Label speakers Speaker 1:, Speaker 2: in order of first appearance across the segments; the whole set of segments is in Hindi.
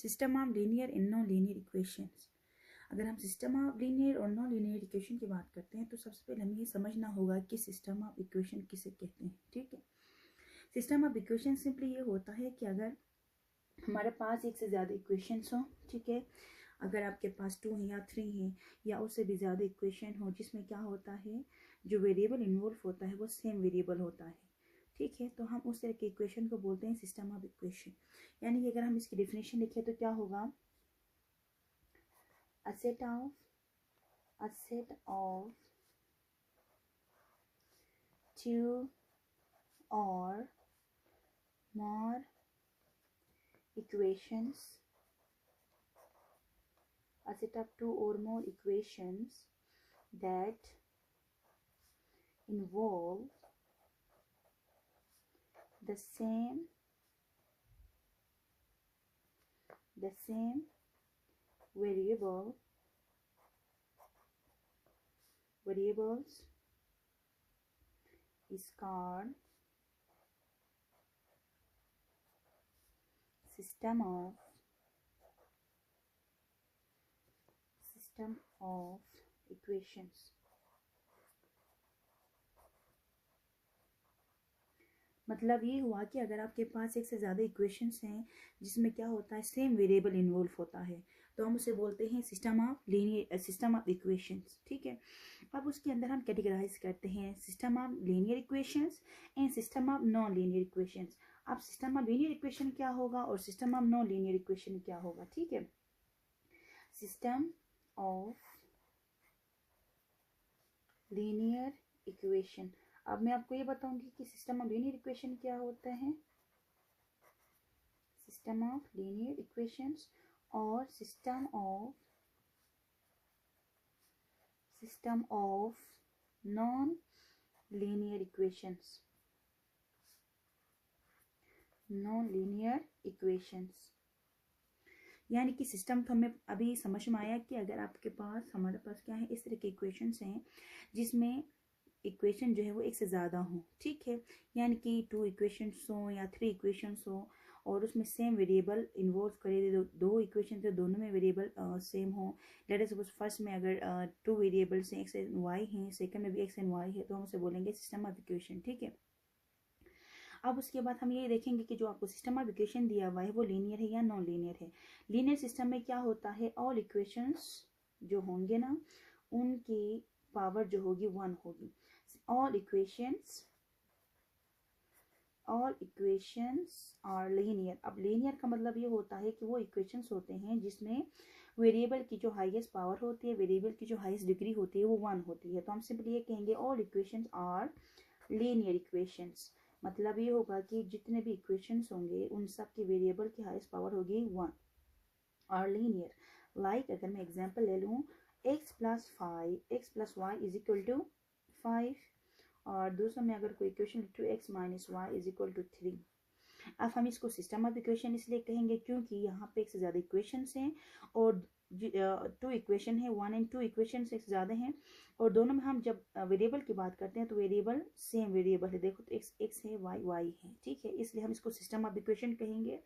Speaker 1: System of linear and non linear equations. अगर हम सिस्टम ऑफ लीनियर और नॉन लीनियर इक्वेशन की बात करते हैं तो सबसे पहले हमें ये समझना होगा कि सिस्टम ऑफ इक्वेशन किसे कहते हैं। ठीक है, सिस्टम ऑफ इक्वेशन सिंपली ये होता है कि अगर हमारे पास एक से ज़्यादा इक्वेशंस हो, ठीक है, अगर आपके पास 2 हैं या 3 हैं या उससे भी ज़्यादा इक्वेशन हो जिसमें क्या होता है, जो वेरिएबल इन्वॉल्व होता है वो सेम वेरिएबल होता है। ठीक है, तो हम उस तरह के इक्वेशन को बोलते हैं सिस्टम ऑफ इक्वेशन। यानी कि अगर हम इसकी डेफिनेशन लिखें तो क्या होगा, a set of 2 or more equations, a set of 2 or more equations that involve the same variables is called system of equations। मतलब ये हुआ कि अगर आपके पास एक से ज़्यादा इक्वेशंस हैं जिसमें क्या होता है, सेम वेरिएबल इन्वॉल्व होता है, तो हम उसे बोलते हैं सिस्टम ऑफ इक्वेशंस। ठीक है, अब उसके अंदर हम कैटेगराइज करते हैं system of linear equations and system of non linear equations. अब सिस्टम ऑफ लीनियर इक्वेशन क्या होगा और system of non linear equation क्या होगा। ठीक है, सिस्टम ऑफ लीनियर इक्वेशन। अब मैं आपको ये बताऊंगी कि सिस्टम ऑफ लीनियर इक्वेशन क्या होता है, सिस्टम ऑफ लीनियर इक्वेशंस और system of non linear equations. यानी कि सिस्टम तो हमें अभी समझ में आया कि अगर आपके पास, हमारे पास क्या है, इस तरह के इक्वेशंस हैं जिसमें इक्वेशन जो है वो एक से ज़्यादा हो। ठीक है, यानी कि 2 इक्वेशंस हो या 3 इक्वेशंस हो और उसमें सेम वेरिएबल इन्वॉल्व करे, दो इक्वेशन तो दोनों में वेरिएबल सेम हो। लेट अस सपोज फर्स्ट में अगर 2 वेरिएबल्स हैं, एक्स एंड वाई हैं, सेकंड में भी एक्स एंड वाई है, तो हम उसे बोलेंगे सिस्टम ऑफ इक्वेशन। ठीक है, अब उसके बाद हम ये देखेंगे कि जो आपको सिस्टम ऑफ इक्वेशन दिया हुआ है वो लीनियर है या नॉन लीनियर है। लीनियर सिस्टम में क्या होता है, ऑल इक्वेशंस जो होंगे ना उनकी पावर जो होगी 1 होगी। All equations are linear. अब लीनियर का मतलब ये होता है कि वो इक्वेशंस होते हैं जिसमें वेरिएबल की जो हाईएस्ट पावर होती है, वेरिएबल की जो हाईएस्ट डिग्री होती है वो 1 होती है। तो हम सिंपली ये कहेंगे all equations are linear equations. मतलब ये होगा कि जितने भी इक्वेशंस होंगे उन सब की वेरिएबल की हाईएस्ट पावर होगी 1 और लीनियर। लाइक अगर मैं एग्जांपल ले लूँ, x plus y is equal to 5, और दूसरा में अगर कोई इक्वेशन लिखूँ x minus y is equal to 3। अब हम इसको सिस्टम ऑफ इक्वेशन इसलिए कहेंगे क्योंकि यहाँ पे एक से ज़्यादा इक्वेशंस हैं और 2 इक्वेशन है, 1 एंड 2 इक्वेशन से ज़्यादा हैं और दोनों में हम जब वेरिएबल की बात करते हैं तो वेरिएबल सेम वेरिएबल है। देखो तो x है, y है। ठीक है, इसलिए हम इसको सिस्टम ऑफ इक्वेशन कहेंगे।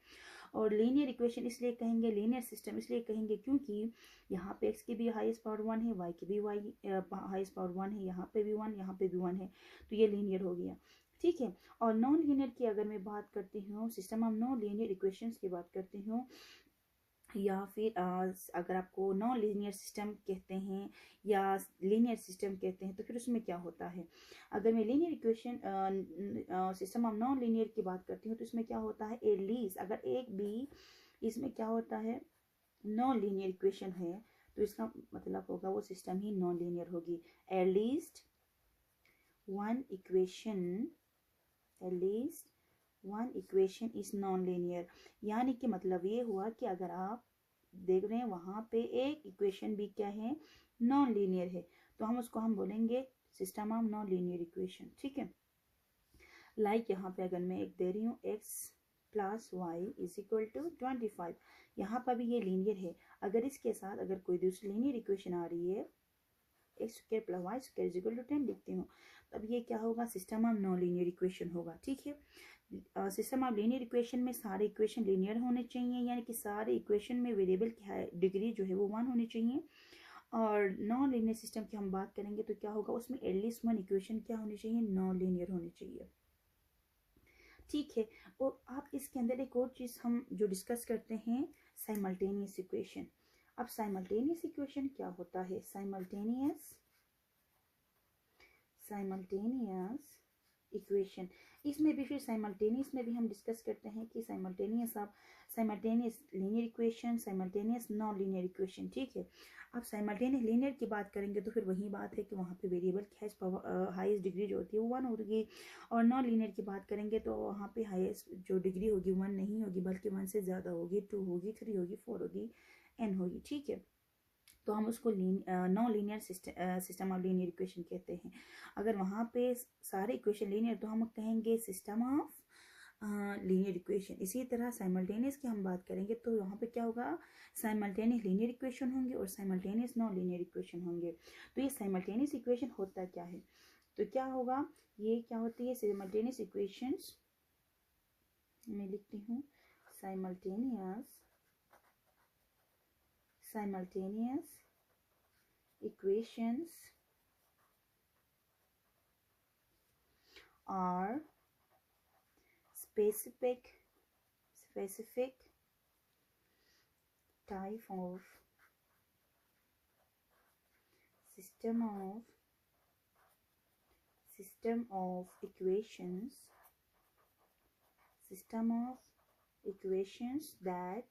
Speaker 1: और लीनियर इक्वेशन इसलिए कहेंगे, लीनियर सिस्टम इसलिए कहेंगे क्योंकि यहाँ पे x की भी हाईएस्ट पावर 1 है, y की भी हाईएस्ट पावर 1 है, यहाँ पे भी 1, यहाँ पे भी 1 है, तो ये लीनियर हो गया। ठीक है, और नॉन लीनियर की अगर मैं बात करती हूँ, system of non linear equations की बात करती हूँ, या फिर अगर आपको नॉन लीनियर सिस्टम कहते हैं या लीनियर सिस्टम कहते हैं, तो फिर उसमें क्या होता है। अगर मैं linear equation system of non linear की बात करती हूँ तो इसमें क्या होता है, एटलीस्ट अगर एक भी इसमें क्या होता है नॉन लीनियर इक्वेशन है तो इसका मतलब होगा वो सिस्टम ही नॉन लीनियर होगी। At least one equation is non linear. यानी कि मतलब ये हुआ कि अगर आप देख रहे हैं वहाँ पे एक इक्वेशन भी क्या है, नॉन लीनियर है, तो हम बोलेंगे system of non linear equation. ठीक है, लाइक यहाँ पे अगर मैं एक दे रही हूँ x plus y is equal to 25, यहाँ पर भी ये लीनियर है। अगर इसके साथ अगर कोई दूसरी लीनियर इक्वेशन आ रही है, x square plus y square is equal to 10 लिखती हूँ, तब ये क्या होगा, system of non linear equation होगा। ठीक है, सिस्टम ऑफ लीनियर इक्वेशन में सारे इक्वेशन लीनियर होने चाहिए, यानी कि सारे इक्वेशन में वेरिएबल की डिग्री जो है वो 1 होनी चाहिए। और नॉन लीनियर सिस्टम की हम बात करेंगे तो क्या होगा, उसमें एटलीस्ट 1 इक्वेशन क्या होनी चाहिए, नॉन लीनियर होनी चाहिए। ठीक है। और आप इसके अंदर एक और चीज़ हम जो डिस्कस करते हैं, साइमल्टेनियस इक्वेशन। अब साइमल्टेनियस इक्वेशन क्या होता है, साइमल्टेनियस इक्वेशन। इसमें भी फिर साइमल्टेनियस में भी हम डिस्कस करते हैं कि simultaneous linear equation, simultaneous non linear equation. ठीक है। अब साइमल्टेनियस लीनियर की बात करेंगे तो फिर वही बात है कि वहाँ पे वेरिएबल की हाईएस्ट डिग्री जो होती है वो 1 होगी। और नॉन लीनियर की बात करेंगे तो वहाँ पे हाईएस्ट जो डिग्री होगी 1 नहीं होगी, बल्कि 1 से ज़्यादा होगी, 2 होगी, 3 होगी, 4 होगी, n होगी। ठीक है। तो हम उसको non linear system of linear equation कहते हैं। अगर वहाँ पे सारे इक्वेशन लीनियर तो हम कहेंगे सिस्टम ऑफ लीनियर इक्वेशन। इसी तरह साइमल्टेनियस की हम बात करेंगे तो यहाँ पे क्या होगा, साइमल्टेनियस लीनियर इक्वेशन होंगे और साइमल्टेनियस नॉन लीनियर इक्वेशन होंगे। तो ये साइमल्टेनियस इक्वेशन होता क्या है, तो क्या होगा, ये क्या होती है साइमल्टेनियस इक्वेशंस, मैं लिखती हूँ simultaneous equations are specific type of system of equations that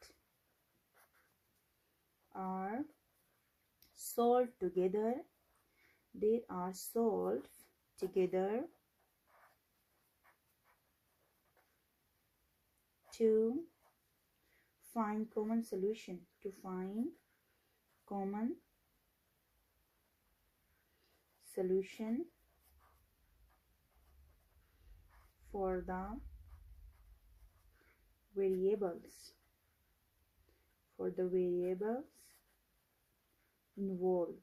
Speaker 1: are solved together. They are solved together to find common solution, for the variables involved।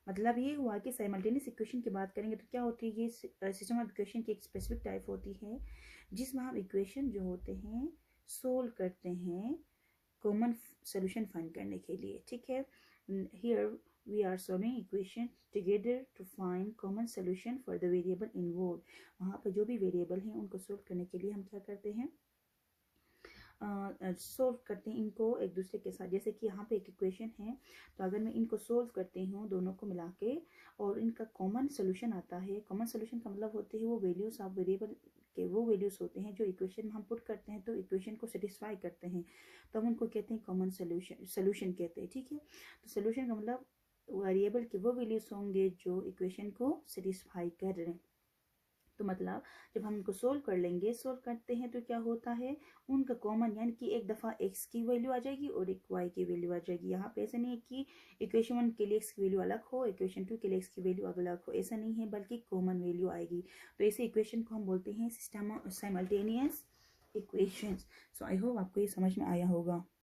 Speaker 1: मतलब ये हुआ कि साइमल्टेनियस इक्वेशन की बात करेंगे तो क्या होती है, ये सिस्टम ऑफ इक्वेशन की एक स्पेसिफिक टाइप होती है जिसमें हम इक्वेशन जो होते हैं सोल्व करते हैं कॉमन सोल्यूशन फाइंड करने के लिए। ठीक है। Here we are solving equation together to find common solution for the variable involve. वहाँ पर जो भी वेरिएबल हैं उनको सोल्व करने के लिए हम क्या करते हैं, सोल्व करते हैं इनको एक दूसरे के साथ। जैसे कि यहाँ पे एक इक्वेशन है, तो अगर मैं इनको सोल्व करती हूँ दोनों को मिला के और इनका कॉमन सोल्यूशन आता है, कॉमन सोल्यूशन का मतलब होते हैं वो वैल्यूज ऑफ वेरिएबल के वो वैल्यूज होते हैं जो इक्वेशन में हम पुट करते हैं तो इक्वेशन को सेटिस्फाई करते हैं, तो हम उनको कहते हैं कॉमन सोल्यूशन कहते हैं। ठीक है। तो सोल्यूशन का मतलब वेरिएबल के वो वैल्यूज होंगे जो इक्वेशन को सेटिस्फाई कर रहे हैं। तो मतलब जब हम इनको सोल्व करते हैं तो क्या होता है, उनका कॉमन, यानी कि एक दफ़ा x की वैल्यू आ जाएगी और एक y की वैल्यू आ जाएगी। यहाँ पे ऐसा नहीं है कि इक्वेशन 1 के लिए x की वैल्यू अलग हो, इक्वेशन 2 के लिए x की वैल्यू अलग हो, ऐसा नहीं है, बल्कि कॉमन वैल्यू आएगी। तो ऐसे इक्वेशन को हम बोलते हैं system simultaneous equations. So I hope आपको ये समझ में आया होगा।